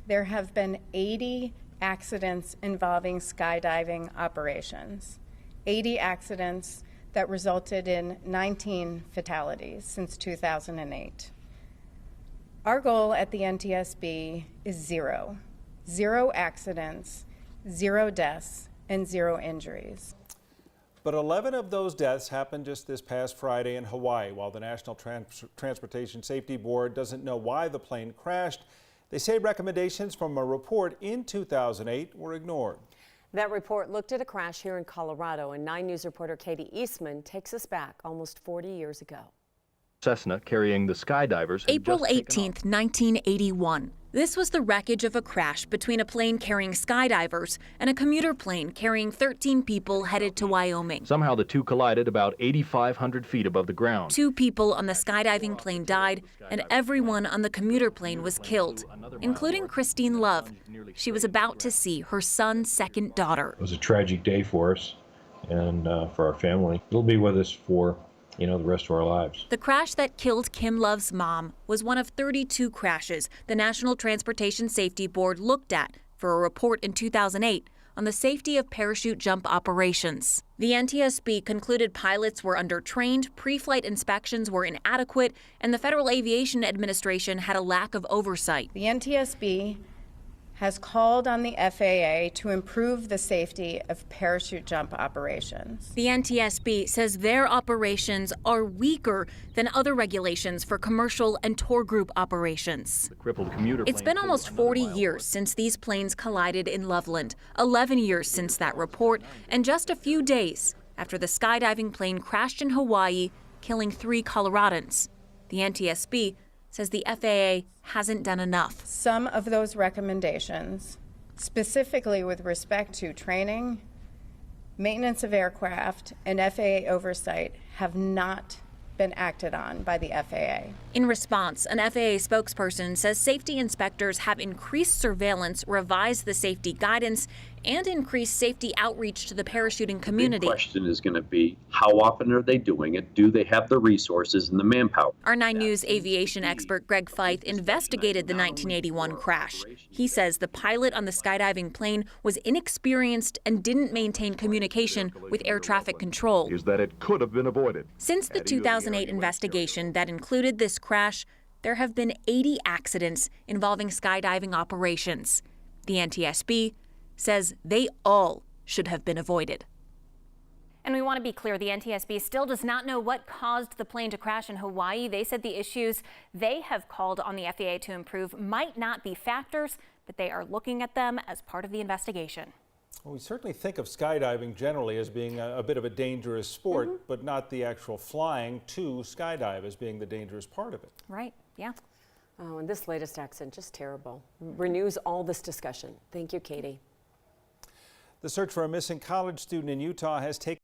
there have been 80 accidents involving skydiving operations. 80 accidents that resulted in 19 fatalities since 2008. Our goal at the NTSB is zero. Zero accidents, zero deaths, and zero injuries. But 11 of those deaths happened just this past Friday in Hawaii. While the National Transportation Safety Board doesn't know why the plane crashed, they say recommendations from a report in 2008 were ignored. That report looked at a crash here in Colorado, and 9 News reporter Katie Eastman takes us back almost 40 years ago. Cessna carrying the skydivers. April 18th, 1981. This was the wreckage of a crash between a plane carrying skydivers and a commuter plane carrying 13 people headed to Wyoming. Somehow the two collided about 8,500 feet above the ground. 2 people on the skydiving plane died, and everyone on the commuter plane was killed, including Christine Love. She was about to see her son's second daughter. It was a tragic day for us and for our family. It'll be with us for the rest of our lives. The crash that killed Kim Love's mom was one of 32 crashes the National Transportation Safety Board looked at for a report in 2008 on the safety of parachute jump operations. The NTSB concluded pilots were undertrained, pre-flight inspections were inadequate, and the Federal Aviation Administration had a lack of oversight. The NTSB has called on the FAA to improve the safety of parachute jump operations. The NTSB says their operations are weaker than other regulations for commercial and tour group operations. The crippled commuter It's plane been almost 40 years since these planes collided in Loveland, 11 years since that report, and just a few days after the skydiving plane crashed in Hawaii, killing 3 Coloradans. The NTSB says the FAA hasn't done enough. Some of those recommendations, specifically with respect to training, maintenance of aircraft, and FAA oversight, have not been acted on by the FAA. In response, an FAA spokesperson says safety inspectors have increased surveillance, revised the safety guidance, and increased safety outreach to the parachuting community. The question is going to be, how often are they doing it? Do they have the resources and the manpower? Our 9 News aviation expert Greg Feith investigated the 1981 crash. He says the pilot on the skydiving plane was inexperienced and didn't maintain communication with air traffic control. is that it could have been avoided. Since the 2008 investigation that included this crash, there have been 80 accidents involving skydiving operations. The NTSB says they all should have been avoided. And we want to be clear, the NTSB still does not know what caused the plane to crash in Hawaii. They said the issues they have called on the FAA to improve might not be factors, but they are looking at them as part of the investigation. Well, we certainly think of skydiving generally as being a bit of a dangerous sport, but not the actual flying to skydive as being the dangerous part of it. Right, yeah. Oh, and this latest accident, just terrible. Renews all this discussion. Thank you, Katie. The search for a missing college student in Utah has taken